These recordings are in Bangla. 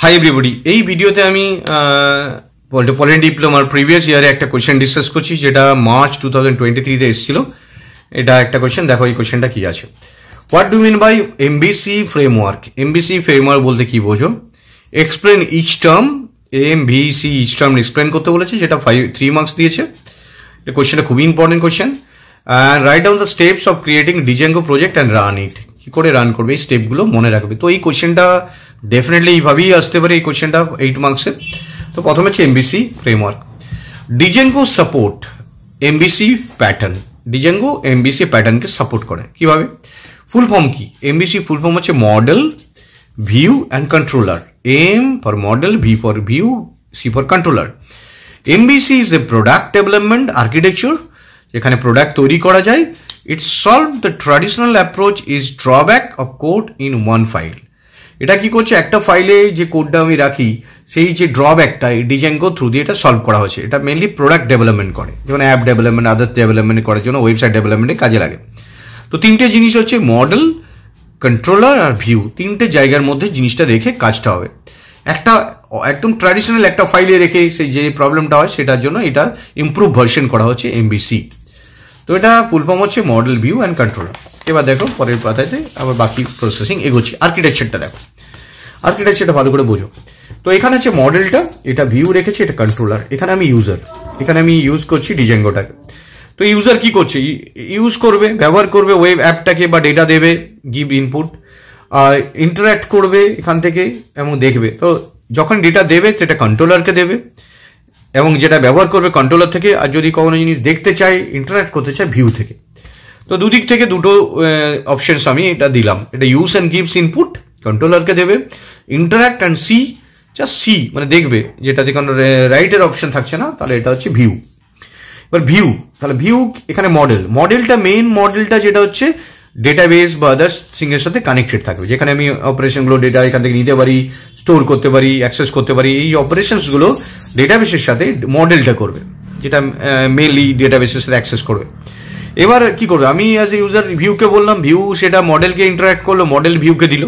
হাই এভরিবডি, এই ভিডিওতে আমি পলিটি ডিপ্লোমার প্রিভিয়াস ইয়ারে একটা কোয়েশ্চেন ডিসকাস করছি, যেটা মার্চ 2023 এসেছিল। এটা একটা কোয়েশ্চেন, দেখো এই কোয়েশ্চেনটা কি আছে। What do mean by MVC framework? MVC framework বলতে কি বোঝো? Explain each term. MVC each term explain করতে বলেছে, যেটা 3 মার্কস দিয়েছে। এটা কোয়েশ্চেনটা খুবই important question. Right down the steps of creating Django project and run it. কি করে রান করবে, এই স্টেপগুলো মনে রাখবে। তো এই কোয়েশ্চেনটা ডেফিনেটলি এইভাবেই আসতে পারে, এই কোয়েশ্চেনটা 8 মার্কসের। তো প্রথমে হচ্ছে MVC framework. Django support MVC pattern. Django MVC প্যাটার্নকে সাপোর্ট করে কিভাবে? ফুল ফর্ম কি? এমবিসি ফুল ফর্ম হচ্ছে model, view and controller. M for model, V for view, C for controller. MVC is a product development architecture, যেখানে প্রোডাক্ট তৈরি করা যায়। It solve the traditional approach is drawback of code in one file. এটা কি করছে, একটা ফাইলে যে কোডটা আমি রাখি, সেই যে ড্রব্যাকটা ডিজেঙ্গো থ্রু দিয়ে এটা সলভ করা হয়েছে। এটা মেনলি প্রোডাক্ট ডেভেলপমেন্ট করে, যেমন অ্যাপ ডেভেলপমেন্ট, আদার ডেভেলপমেন্ট করার জন্য, ওয়েবসাইট ডেভেলপমেন্টে কাজে লাগে। তো তিনটে জিনিস হচ্ছে মডেল, কন্ট্রোলার আর ভিউ। তিনটে জায়গার মধ্যে জিনিসটা রেখে কাজটা হবে। একটা একদম ট্র্যাডিশনাল একটা ফাইলে রেখে সেই যে প্রবলেমটা হয় সেটার জন্য এটা ইমপ্রুভ ভার্সন করা হচ্ছে এমবিসি। তো এটা ফুল ফর্ম হচ্ছে মডেল, ভিউ অ্যান্ড কন্ট্রোলার। এবার দেখো পরের পাতাতে আবার বাকি প্রসেসিং এগোচ্ছি। আর্কিটেকচারটা দেখো, আর্কিটেকচারটা ভালো করে বোঝো। তো এখানে হচ্ছে মডেলটা, এটা ভিউ রেখেছি, এটা কন্ট্রোলার। এখানে আমি ইউজার, এখানে আমি ইউজ করছি ডিজেঙ্গোটাকে। তো ইউজার কি করছে, ইউজ করবে, ব্যবহার করবে ওয়েব অ্যাপটাকে বা ডেটা দেবে, গিভ ইনপুট, ইন্টারাক্ট করবে এখান থেকে এবং দেখবে। তো যখন ডেটা দেবে সেটা কন্ট্রোলারকে দেবে, এবং যেটা ব্যবহার করবে কন্ট্রোলার থেকে। আর যদি কোনো জিনিস দেখতে চাই, ইন্টারাক্ট করতে চাই, ভিউ থেকে। তো দুদিক থেকে দুটো অপশনস আমি এটা দিলাম। এটা ইউজ অ্যান্ড গিভস ইনপুট, কন্ট্রোলারকে দেবে। Interact and see, just see মানে দেখবে, যেটাতে কোনো রাইটের অপশন থাকছে না, তাহলে এটা হচ্ছে ভিউ। এবার ভিউ, তাহলে ভিউ এখানে মডেল, মডেলটা মেইন মডেলটা যেটা হচ্ছে ডেটাবেস বা আদার্স থিংয়ের সাথে কানেক্টেড থাকবে, যেখানে আমি অপারেশনগুলো ডেটা এখান থেকে নিতে পারি, স্টোর করতে পারি, অ্যাক্সেস করতে পারি। এই অপারেশনসগুলো ডেটাবেসের সাথে মডেলটা করবে, যেটা মেইনলি ডেটাবেসের সাথে অ্যাক্সেস করবে। এবার কি করবে, আমি অ্যাজ এ ইউজার ভিউকে বললাম, ভিউ সেটা মডেলকে ইন্টারাক্ট করলো, মডেল ভিউকে দিল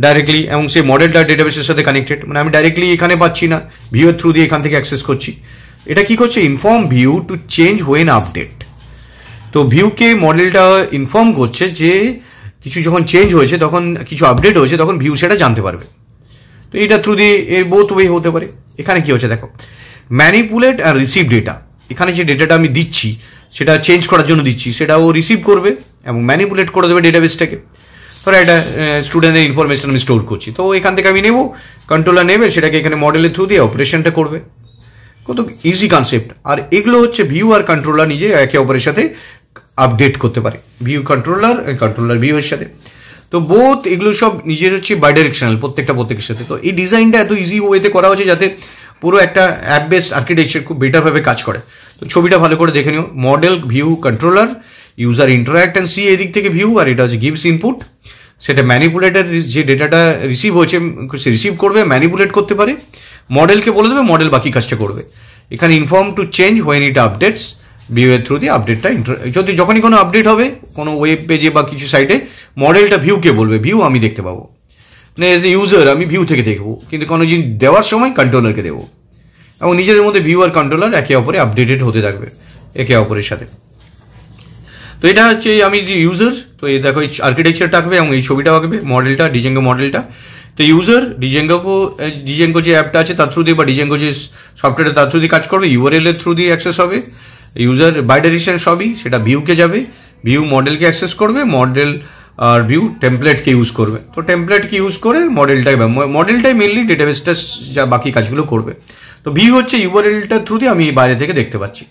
ডাইরেক্টলি, এবং সেই মডেলটা ডেটাবেসের সাথে কানেক্টেড, মানে আমি ডাইরেক্টলি এখানে পাচ্ছি না, ভিউ এর থ্রু দিয়ে এখান থেকে অ্যাক্সেস করছি। এটা কি করছে, inform view to change when update. তো ভিউকে মডেলটা ইনফর্ম করছে যে কিছু যখন চেঞ্জ হয়েছে, তখন কিছু আপডেট হয়েছে, তখন ভিউ সেটা জানতে পারবে। তো এটা থ্রু দিয়ে বোথ ওয়ে হতে পারে। এখানে কি হচ্ছে দেখো, ম্যানিপুলেট আর রিসিভ ডেটা। এখানে যে ডেটাটা আমি দিচ্ছি সেটা চেঞ্জ করার জন্য দিচ্ছি, সেটা ও রিসিভ করবে এবং ম্যানিপুলেট করে দেবে ডেটাবেসটাকে। ধরো একটা স্টুডেন্টের ইনফরমেশন আমি স্টোর করছি, তো এখান থেকে আমি নেব, কন্ট্রোলার নেবে, সেটাকে এখানে মডেলের থ্রু দিয়ে অপারেশনটা করবে। কত ইজি কনসেপ্ট। আর এগুলো হচ্ছে ভিউ আর কন্ট্রোলার নিজে একে অপরের সাথে আপডেট করতে পারে, ভিউ কন্ট্রোলার, কন্ট্রোলার ভিউ এর সাথে। তো বোথ এগুলো সব নিজের হচ্ছে বাই ডাইরেকশনাল, প্রত্যেকের সাথে। তো এই ডিজাইনটা এত ইজি ওয়েতে করা হচ্ছে যাতে পুরো একটা অ্যাপ বেস আর্কিটেকচার খুব বেটার ভাবে কাজ করে। তো ছবিটা ভালো করে দেখে নিও, model, view, controller, user interact and see এদিক থেকে ভিউ, আর এটা হচ্ছে গিভস ইনপুট। সেটা ম্যানিপুলেটার যে ডেটাটা রিসিভ হয়েছে সে রিসিভ করবে, ম্যানিপুলেট করতে পারে, মডেলকে বলে দেবে, মডেল বাকি কাজটা করবে। এখানে inform to change when it updates, view এর থ্রু দিয়ে আপডেটটা, যদি যখনই কোনো আপডেট হবে কোনো ওয়েব পেজে বা কিছু সাইটে, মডেলটা ভিউকে বলবে, ভিউ আমি দেখতে পাবো, মানে এজ এ ইউজার আমি ভিউ থেকে দেখবো, কিন্তু কোনো জিনিস দেওয়ার সময় কন্ট্রোলারকে দেবো। এবং নিজেদের মধ্যে ভিউ আর কন্ট্রোলার একে অপরে আপডেটেড হতে থাকবে একে অপরের সাথে। তো এটা হচ্ছে আমি যে ইউজার, তো এই দেখো এই আর্কিটেকচার থাকবে এবং এই ছবিটা আঁকবে, মডেলটা, ডিজেঙ্গো মডেলটা। তো ইউজার ডিজেঙ্গো যে অ্যাপটা আছে তার থ্রু দিয়ে, বা ডিজেঙ্গো যে সফটওয়্যার তার থ্রু দিয়ে কাজ করবে, ইউআরএল এর থ্রু দিয়ে অ্যাক্সেস হবে। ইউজার বাই ডাইরেকশন সবই, সেটা ভিউকে যাবে, ভিউ মডেলকে অ্যাক্সেস করবে, মডেল আর ভিউ টেমপ্লেটকে ইউজ করবে। তো টেমপ্লেটকে ইউজ করে মডেলটাই মেনলি ডেটাবেসটা যা বাকি কাজগুলো করবে। তো ভিউ হচ্ছে ইউআরএলটার থ্রু দিয়ে আমি বাইরে থেকে দেখতে পাচ্ছি।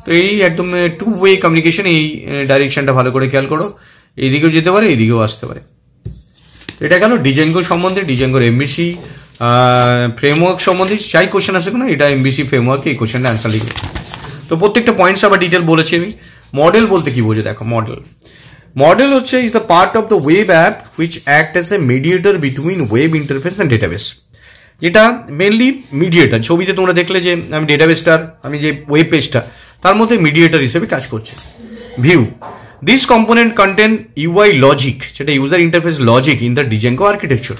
তো এই একদম টু ওয়ে কমিউনিকেশন, এই ডাইরেকশনটা ভালো করে খেয়াল করো, এইদিকেও যেতে পারে, এইদিকেও আসতে পারে। এটা গেল ডিজেঙ্গো সম্বন্ধে, ডিজেঙ্গোর এমবিসি ফ্রেমওয়ার্ক সম্বন্ধে যাই কোশ্চেন আসে না, এটা এমবিসি ফ্রেমওয়ার্ক, এই কোশ্চেনটা অ্যান্সার লিখবে। তো প্রত্যেকটা পয়েন্টস আবার ডিটেল বলেছি আমি। মডেল বলতে কি বোঝে দেখো, মডেল হচ্ছে is the part of the web app which act S A mediator between web interface and database. যেটা মেনলি মিডিয়েটর, ছবিতে তোমরা দেখলে যে আমি ডেটাবেসটার, আমি যে ওয়েব পেজটা, তার মধ্যে মিডিয়েটর হিসেবে কাজ করছে। View, this component conten UI logic, যেটা user interface logic in the Django architecture.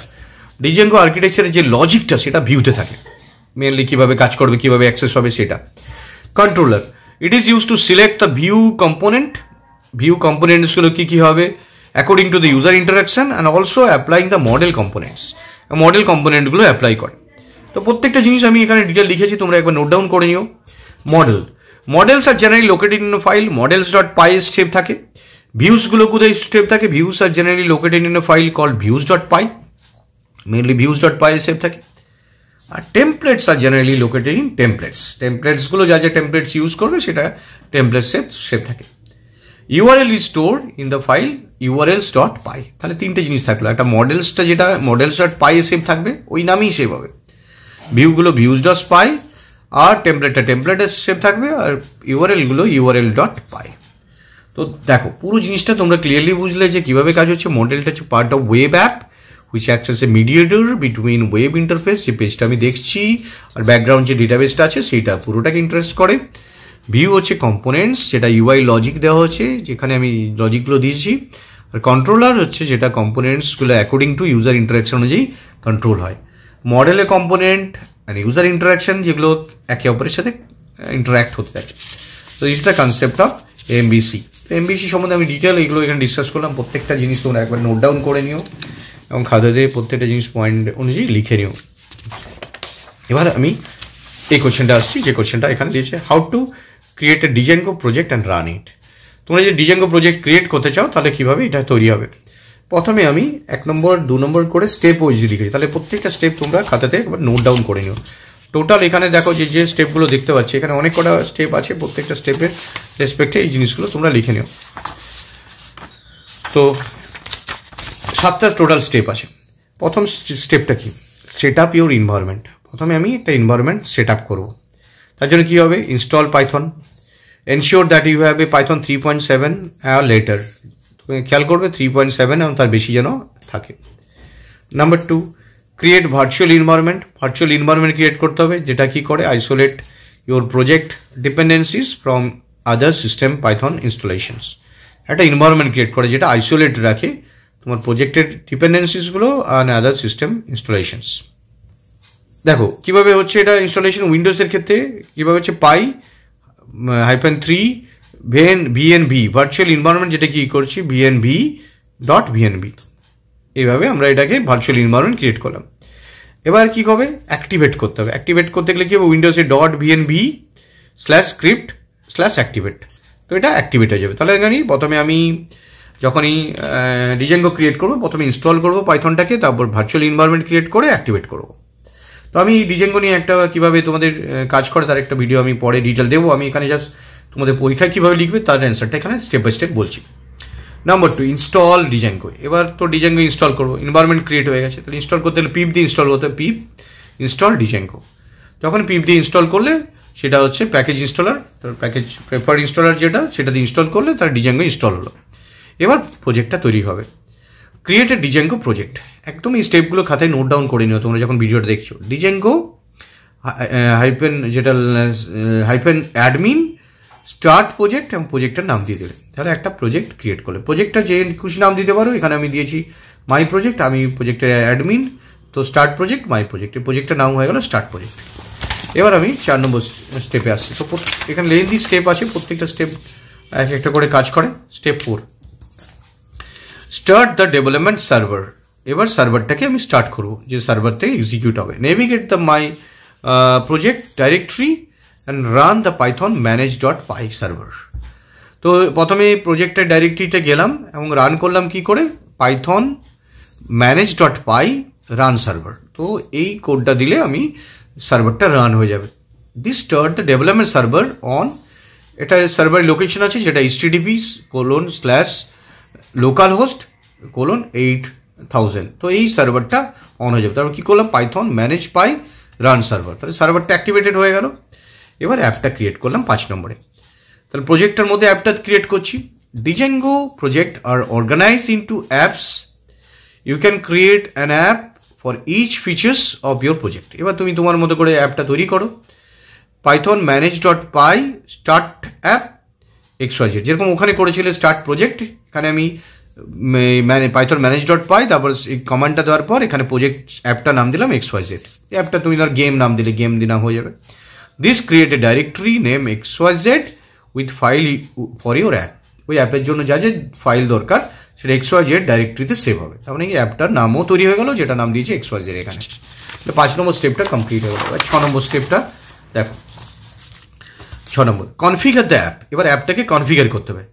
ডিজেঙ্গো আর্কিটেকচারের যে লজিকটা সেটা ভিউতে থাকে, মেনলি কিভাবে কাজ করবে, কিভাবে অ্যাক্সেস হবে সেটা। Controller, it is use to select the view component, view কম্পোনেন্টসগুলো কী হবে according to the user interaction and also applying the model components, model কম্পোনেন্টগুলো অ্যাপ্লাই করে। তো প্রত্যেকটা জিনিস আমি এখানে ডিটেল লিখেছি, তোমরা একবার নোট ডাউন করে নিও। Models are generally located in file, models.py step থাকে। ভিউসগুলো কোথায় স্টেপ থাকে, views are generally located in file called views.py, mainly views.py step থাকে। আর templates are generally located in টেমপ্লেটসগুলো যা যা টেমপ্লেটস ইউজ করবে সেটা টেমপ্লেট স্টেপ থাকে। URL is stored in the file urls.py, তাহলে তিনটে জিনিস থাকলো, একটা মডেলসটা যেটা models.py সেভ থাকবে ওই নামেই সেভ হবে, ভিউগুলো views.py আর টেমপ্লেটের সেভ থাকবে, আর ইউআরএলগুলো url.py। তো দেখো পুরো জিনিসটা তোমরা ক্লিয়ারলি বুঝলে যে কিভাবে কাজ হচ্ছে। মডেলটা হচ্ছে part of web app which acts S A mediator between web interface, যে পেজটা আমি দেখছি আর ব্যাকগ্রাউন্ড যে ডেটাবেসটা আছে সেইটা পুরোটাকে ইন্টারেস্ট করে। ভিউ হচ্ছে কম্পোনেন্টস, যেটা ইউআই লজিক দেওয়া হচ্ছে, যেখানে আমি লজিকগুলো দিয়েছি। আর কন্ট্রোলার হচ্ছে যেটা কম্পোনেন্টসগুলো অ্যাকর্ডিং টু ইউজার ইন্টারাকশন অনুযায়ী কন্ট্রোল হয়। মডেলে কম্পোনেন্ট আর ইউজার ইন্টারাকশন যেগুলো একে অপরের সাথে ইন্টারাক্ট হতে থাকে। তো it's the concept of MBC. তো এমবিসি সম্বন্ধে আমি ডিটেল এগুলো এখানে ডিসকাস করলাম। প্রত্যেকটা জিনিস তোমরা একবার নোট ডাউন করে নিও এবং খাতাতে প্রত্যেকটা জিনিস পয়েন্ট অনুযায়ী লিখে নিও। এবার আমি এই কোশ্চেনটা আসছি, যে কোশ্চেনটা এখানে দিয়েছে, how to create a Django project and run it. তোমরা যদি ডিজেঙ্গো প্রজেক্ট ক্রিয়েট করতে চাও তাহলে কীভাবে এটা তৈরি হবে। প্রথমে আমি 1 নম্বর 2 নম্বর করে স্টেপ ওয়াইজ লিখেছি, তাহলে প্রত্যেকটা স্টেপ তোমরা খাতাতে একবার নোট ডাউন করে নিও। টোটাল এখানে দেখো যে স্টেপগুলো দেখতে পাচ্ছি, এখানে অনেক কটা স্টেপ আছে, প্রত্যেকটা স্টেপের রেসপেক্টে এই জিনিসগুলো তোমরা লিখে নিও। তো 7টা টোটাল স্টেপ আছে। প্রথম স্টেপটা কি, সেট আপ ইউর এনভায়রনমেন্ট। প্রথমে আমি একটা এনভায়রনমেন্ট সেট আপ করবো, তার জন্য কী হবে, install Python, ensure that you have a Python 3.7 later, খেয়াল করবে 3.7 এবং তার বেশি যেন থাকে। Number 2, create virtual environment create করতে হবে, যেটা কি করে, isolate your project dependencies from other system Python installations. একটা এনভায়রনমেন্ট ক্রিয়েট করে যেটা আইসোলেট রাখে তোমার প্রজেক্টের ডিপেন্ডেন্সিসগুলো আর আদার সিস্টেম ইনস্টলেশনস। দেখো কিভাবে হচ্ছে এটা ইনস্টলেশন, উইন্ডোজের ক্ষেত্রে কিভাবে হচ্ছে py-3 vnv ভার্চুয়াল এনভায়রনমেন্ট, যেটা কি করছি vnv.vnv, এইভাবে আমরা এটাকে ভার্চুয়াল এনভায়রনমেন্ট ক্রিয়েট করলাম। এবার কি হবে, অ্যাক্টিভেট করতে হবে। অ্যাক্টিভেট করতে গেলে কি হবে, উইন্ডোজে .vnv/script/activate, তো এটা অ্যাক্টিভেট হয়ে যাবে। তাহলে এখানে প্রথমে আমি যখনই ডিজেঙ্গো ক্রিয়েট করবো, প্রথমে ইনস্টল করবো পাইথনটাকে, তারপর ভার্চুয়াল এনভায়রনমেন্ট ক্রিয়েট করে অ্যাক্টিভেট করবো। তো আমি ডিজেঙ্গো নিয়ে একটা কিভাবে তোমাদের কাজ করে তার একটা ভিডিও আমি পরে ডিটেল দেবো। আমি এখানে জাস্ট তোমাদের পরীক্ষায় কীভাবে লিখবে তার অ্যান্সারটা এখানে স্টেপ বাই স্টেপ বলছি। Number 2, install Django. এবার তো ডিজেঙ্গো ইনস্টল করবো, এনভায়রনমেন্ট ক্রিয়েট হয়ে গেছে, তাহলে ইনস্টল করতে হলে পিপ দিয়ে ইনস্টল করতে হবে, পিপ ইনস্টল ডিজেঙ্গো। যখন পিপ দিয়ে ইনস্টল করলে সেটা হচ্ছে প্যাকেজ ইনস্টলার, তার প্যাকেজ প্রেফার্ড ইনস্টলার যেটা, সেটা দিয়ে ইনস্টল করলে তার ডিজেঙ্গো ইনস্টল হলো। এবার প্রজেক্টটা তৈরি হবে, ক্রিয়েট এ ডিজেঙ্গো প্রজেক্ট। একদম এই স্টেপগুলো খাতায় নোট ডাউন করে নিও তোমরা যখন ভিডিওটা দেখছো। ডিজেঙ্গো -admin স্টার্ট প্রজেক্ট এবং প্রজেক্টের নাম দিয়ে দেবে, তাহলে একটা প্রজেক্ট ক্রিয়েট করলে। প্রজেক্টটা যে খুশি নাম দিতে পারো, এখানে আমি দিয়েছি মাই প্রজেক্ট, আমি প্রজেক্টের অ্যাডমিন, তো স্টার্ট প্রজেক্ট মাই প্রজেক্ট, এই প্রজেক্টের নাম হয়ে গেল স্টার্ট প্রজেক্ট। এবার আমি 4 নম্বর স্টেপে আসছি। তো এখানে লেন্থি স্টেপ আছে, প্রত্যেকটা স্টেপ এক একটা করে কাজ করে। Step 4, start the development server. এবার সার্ভারটাকে আমি স্টার্ট করবো, যে সার্ভার থেকে এক্সিকিউট হবে। Navigate the my project directory and run the Python manage.py server. তো প্রথমে প্রজেক্টের ডাইরেক্টরিতে গেলাম এবং রান করলাম কি করে, পাইথন manage.py রান সার্ভার। তো এই কোডটা দিলে আমি সার্ভারটা রান হয়ে যাবে। This start the development server on, এটা সার্ভার লোকেশন আছে যেটা http:/localhost:8000। তো এই সার্ভারটা অন হয়ে যাবে। তারপর কি করলাম, পাইথন manage.py রান সার্ভার, তাহলে সার্ভারটা অ্যাক্টিভেটেড হয়ে গেল। এবার অ্যাপটা ক্রিয়েট করলাম 5 নম্বরে। তাহলে প্রজেক্টের মধ্যে অ্যাপটা ক্রিয়েট করছি। Django project are organize into apps, you can create an app for each features of your project. এবার তুমি তোমার মতো করে অ্যাপটা তৈরি করো। Python manage.py start app XYZ, যেরকম ওখানে করেছিলে স্টার্ট প্রজেক্ট, এখানে আমি পাইথন manage.py, তারপর এই কমান্ডটা দেওয়ার পর এখানে প্রজেক্ট অ্যাপটা নাম দিলাম XYZ। এই অ্যাপটা তুমি ধর গেম নাম দিলে গেম দিনা হয়ে যাবে। This create a directory name XYZ with file for your app. ওই অ্যাপের জন্য যা যে ফাইল দরকার সেটা XYZ ডাইরেক্টরিতে সেভ হবে। তার মানে এই অ্যাপটার নামও তৈরি হয়ে গেল, যেটা নাম দিয়েছে XYZ এখানে। 5 নম্বর স্টেপটা কমপ্লিট হয়ে গেল। 6 নম্বর স্টেপটা দেখো। 6 নম্বর কনফিগার দ্য অ্যাপ। এবার অ্যাপটাকে কনফিগার করতে হবে।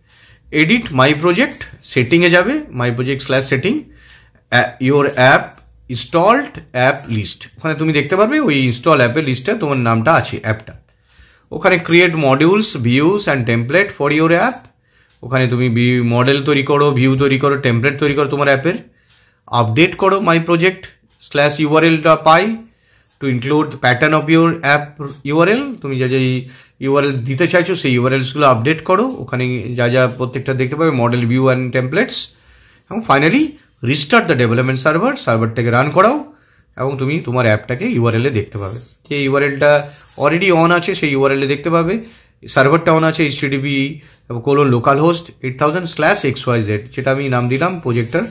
এডিট মাই প্রজেক্ট, সেটিংয়ে যাবে, my project /setting, your app installed app list. ওখানে তুমি দেখতে পারবে ওই ইনস্টল অ্যাপের লিস্টে তোমার নামটা আছে অ্যাপটা। ওখানে create modules, views and template for your app. ওখানে তুমি মডেল তৈরি করো, ভিউ তৈরি করো, টেমপ্লেট তৈরি করো তোমার অ্যাপের। আপডেট করো my project /url.py two include pattern of your app URL। তুমি যা যা URL দিতে চাইছো সেই URLsগুলো আপডেট করো। ওখানে যা যা প্রত্যেকটা দেখতে পাবে, মডেল, ভিউ অ্যান্ড টেমপ্লেটস। এবং ফাইনালি রিস্টার্ট দ্য ডেভেলপমেন্ট সার্ভারটাকে রান করাও এবং তুমি তোমার অ্যাপটাকে URL-এ দেখতে পাবে। যে URL-টা অলরেডি অন আছে সেই URL-এ দেখতে পাবে। সার্ভারটা অন আছে http://localhost 8000/xyz, যেটা আমি নাম দিলাম প্রজেক্টটার,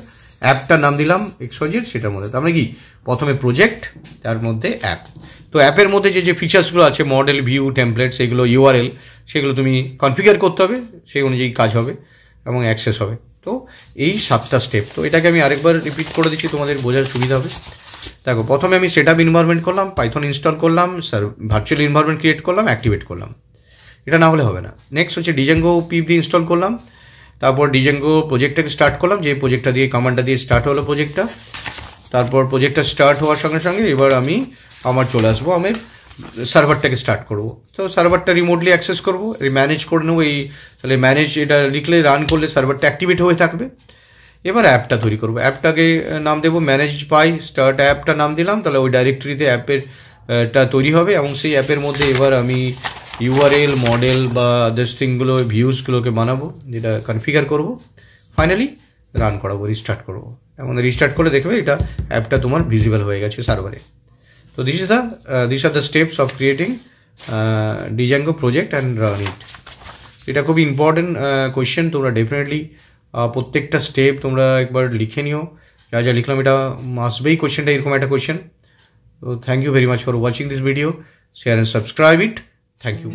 অ্যাপটার নাম দিলাম XYZ সেটার মধ্যে। তার মানে কি প্রথমে প্রজেক্ট, তার মধ্যে অ্যাপ। তো অ্যাপের মধ্যে যে ফিচার্সগুলো আছে মডেল, ভিউ, টেমপ্লেট, সেগুলো URL, সেগুলো তুমি কনফিগার করতে হবে, সেই অনুযায়ী কাজ হবে এবং অ্যাক্সেস হবে। তো এই 7টা স্টেপ। তো এটাকে আমি আরেকবার রিপিট করে দিচ্ছি, তোমাদের বোঝার সুবিধা হবে। দেখো, প্রথমে আমি সেট আপ এনভায়রনমেন্ট করলাম, পাইথন ইনস্টল করলাম, ভার্চুয়াল এনভায়রনমেন্ট ক্রিয়েট করলাম, অ্যাক্টিভেট করলাম। এটা না হলে হবে না। নেক্সট হচ্ছে ডিজেঙ্গো PIB ইনস্টল করলাম, তারপর ডিজেঙ্গো প্রজেক্টটাকে স্টার্ট করলাম, যে প্রজেক্টটা দিয়ে কমান্ডটা দিয়ে স্টার্ট হলো প্রজেক্টটা। তারপর প্রজেক্টটা স্টার্ট হওয়ার সঙ্গে সঙ্গে এবার আমি চলে আসবো, আমি সার্ভারটাকে স্টার্ট করবো। তো সার্ভারটা রিমোটলি অ্যাক্সেস করবো, ম্যানেজ করে নেবো। এই তাহলে ম্যানেজ এটা লিখলে রান করলে সার্ভারটা অ্যাক্টিভেট হয়ে থাকবে। এবার অ্যাপটা তৈরি করবো, অ্যাপটাকে নাম দেবো managed.py স্টার্ট অ্যাপটা নাম দিলাম। তাহলে ওই ডাইরেক্টরিতে অ্যাপেরটা তৈরি হবে এবং সেই অ্যাপের মধ্যে এবার আমি URL, মডেল বা আদার্স থিংগুলো, ভিউসগুলোকে বানাবো, যেটা কনফিগার করবো। ফাইনালি রান করাবো, রিস্টার্ট করবো। এবং রিস্টার্ট করে দেখবে এটা অ্যাপটা তোমার ভিজিবল হয়ে গেছে সার্ভারে। তো this are the steps of creating Django project and run it. এটা খুবই ইম্পর্টেন্ট কোয়েশ্চেন। তোমরা ডেফিনেটলি প্রত্যেকটা স্টেপ তোমরা একবার লিখে নিও। যা যা লিখলাম এটা আসবেই কোয়েশ্চেনটা, এরকম একটা কোয়েশ্চেন। তো thank you very much for watching this video. Share and subscribe it. Thank you.